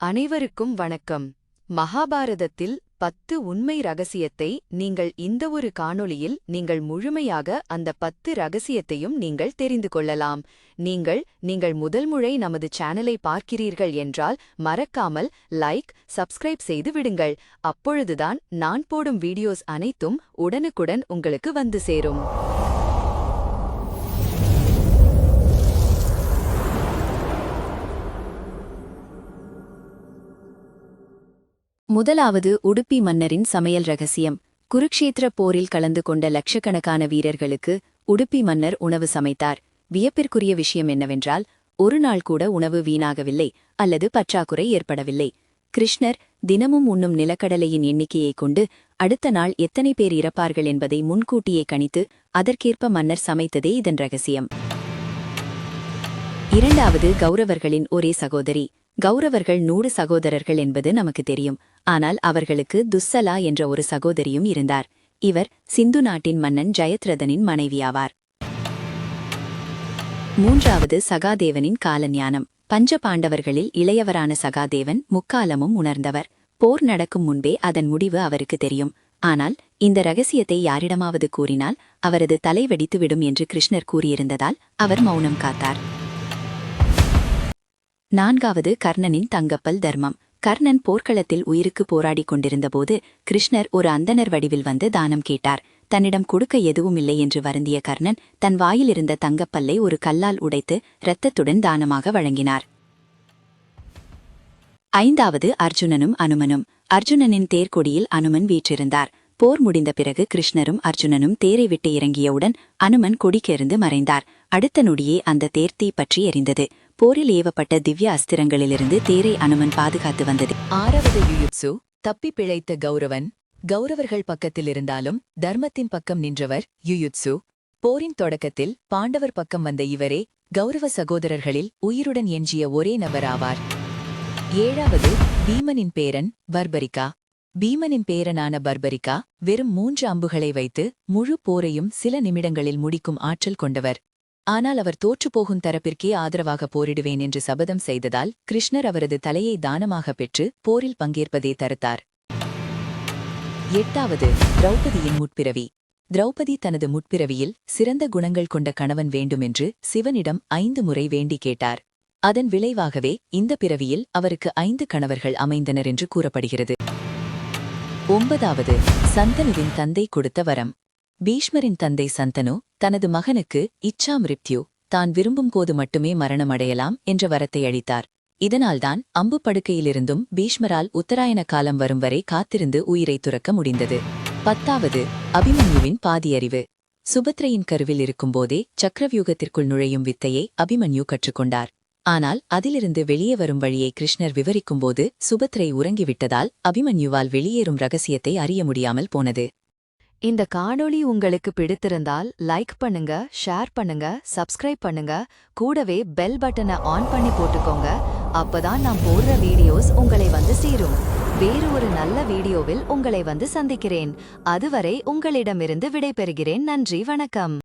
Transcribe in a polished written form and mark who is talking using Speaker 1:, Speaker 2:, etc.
Speaker 1: அனைவருக்கும் வணக்கம். மகாபாரதத்தில் 10 உண்மை ரகசியத்தை நீங்கள் இந்த ஒரு காணொளியில் நீங்கள் முழுமையாக அந்த 10 ரகசியத்தையும் நீங்கள் தெரிந்து கொள்ளலாம். நீங்கள் முதல் முறை நமது சேனலை பார்க்கிறீர்கள் என்றால் மறக்காமல் லைக், சப்ஸ்கிரைப் செய்து விடுங்கள். அப்பொழுதுதான் நான் போடும் வீடியோஸ் அனைத்தும் உடனுக்குடன் உங்களுக்கு வந்து சேரும். முதலாவது உடுப்பி மன்னரின் சமையல் ரகசியம். குருக்ஷேத்திர போரில் கலந்து கொண்ட லட்சக்கணக்கான வீரர்களுக்கு உடுப்பி மன்னர் உணவு சமைத்தார். வியப்பிற்குரிய விஷயம் என்னவென்றால், ஒரு நாள் கூட உணவு வீணாகவில்லை அல்லது பற்றாக்குறை ஏற்படவில்லை. கிருஷ்ணர் தினமும் உண்ணும் நிலக்கடலையின் எண்ணிக்கையைக் கொண்டு அடுத்த நாள் எத்தனை பேர் இறப்பார்கள் என்பதை முன்கூட்டியே கணித்து அதற்கேற்ப மன்னர் சமைத்ததே இதன் ரகசியம். இரண்டாவது, கௌரவர்களின் ஒரே சகோதரி. கௌரவர்கள் 100 சகோதரர்கள் என்பது நமக்கு தெரியும். ஆனால் அவர்களுக்கு துஸ்ஸலா என்ற ஒரு சகோதரியும் இருந்தார். இவர் சிந்து நாட்டின் மன்னன் ஜெயத்ரதனின் மனைவியாவார். மூன்றாவது, சகாதேவனின் காலஞானம். பஞ்ச பாண்டவர்களில் இளையவரான சகாதேவன் முக்காலமும் உணர்ந்தவர். போர் நடக்கும் முன்பே அதன் முடிவு அவருக்கு தெரியும். ஆனால் இந்த ரகசியத்தை யாரிடமாவது கூறினால் அவரது தலை வெடித்துவிடும் என்று கிருஷ்ணர் கூறியிருந்ததால் அவர் மௌனம் காத்தார். நான்காவது, கர்ணனின் தங்கப்பல் தர்மம். கர்ணன் போர்க்களத்தில் உயிருக்கு போராடிக் கொண்டிருந்தபோது கிருஷ்ணர் ஒரு அந்தணர் வடிவில் வந்து தானம் கேட்டார். தன்னிடம் கொடுக்க எதுவுமில்லை என்று வருந்திய கர்ணன் தன் வாயிலிருந்த தங்கப்பல்லை ஒரு கல்லால் உடைத்து இரத்தத்துடன் தானமாக வழங்கினார். ஐந்தாவது, அர்ஜுனனும் அனுமனும். அர்ஜுனனின் தேர்கொடியில் அனுமன் வீற்றிருந்தார். போர் முடிந்த பிறகு கிருஷ்ணரும் அர்ஜுனனும் தேரை விட்டு இறங்கியவுடன் அனுமன் கொடிக்கெறிந்து மறைந்தார். அடுத்த நொடியே அந்த தேர் தீப்பற்றி எரிந்தது. போரில் ஏவப்பட்ட திவ்ய அஸ்திரங்களிலிருந்து தேரை அனுமன் பாதுகாத்து வந்தது.
Speaker 2: ஆறாவது, யுயுட்சு. தப்பி பிழைத்த கௌரவன். கௌரவர்கள் பக்கத்தில் இருந்தாலும் தர்மத்தின் பக்கம் நின்றவர் யுயுட்சு. போரின் தொடக்கத்தில் பாண்டவர் பக்கம் வந்த இவரே கௌரவ சகோதரர்களில் உயிருடன் எஞ்சிய ஒரே நபர் ஆவார். ஏழாவது, பீமனின் பேரன் பர்பரிகா. பீமனின் பேரனான பர்பரிகா வெறும் 3 அம்புகளை வைத்து முழு போரையும் சில நிமிடங்களில் முடிக்கும் ஆற்றல் கொண்டவர். ஆனால் அவர் தோற்றுப்போகும் தரப்பிற்கே ஆதரவாக போரிடுவேன் என்று சபதம் செய்ததால் கிருஷ்ணர் அவரது தலையை தானமாக பெற்று போரில் பங்கேற்பதே தடுத்தார். எட்டாவது, திரௌபதியின் முற்பிறவி. திரௌபதி தனது முற்பிறவியில் சிறந்த குணங்கள் கொண்ட கணவன் வேண்டுமென்று சிவனிடம் 5 முறை வேண்டி கேட்டார். அதன் விளைவாகவே இந்த பிறவியில் அவருக்கு 5 கணவர்கள் அமைந்தனர் என்று கூறப்படுகிறது. ஒன்பதாவது, சந்தனுவின் தந்தை கொடுத்த வரம். பீஷ்மரின் தந்தை சந்தனு தனது மகனுக்கு இச்சா மிருத்யு, தான் விரும்பும் போது மட்டுமே மரணம் அடையலாம் என்ற வரத்தை அளித்தார். இதனால்தான் அம்பு படுக்கையிலிருந்தும் பீஷ்மரால் உத்தராயண காலம் வரும் வரை காத்திருந்து உயிரை துறக்க முடிந்தது. பத்தாவது, அபிமன்யுவின் பாதியறிவு. சுபத்ரையின் கருவில் இருக்கும்போதே சக்கரவியூகத்திற்குள் நுழையும் வித்தையை அபிமன்யு கற்றுக்கொண்டார். ஆனால் அதிலிருந்து வெளியே வரும் வழியை கிருஷ்ணர் விவரிக்கும்போது சுபத்ரை உறங்கிவிட்டதால் அபிமன்யுவால் வெளியேறும் ரகசியத்தை அறிய முடியாமல் போனது.
Speaker 1: இந்த காணொளி உங்களுக்கு பிடித்திருந்தால் லைக் பண்ணுங்க, ஷேர் பண்ணுங்க, சப்ஸ்கிரைப் பண்ணுங்க. கூடவே பெல் பட்டனை ஆன் பண்ணி போட்டுக்கோங்க. அப்பதான் நான் போடுற வீடியோஸ் உங்களை வந்து சேரும். வேறு ஒரு நல்ல வீடியோவில் உங்களை வந்து சந்திக்கிறேன். அதுவரை உங்களிடமிருந்து விடைபெறுகிறேன். நன்றி, வணக்கம்.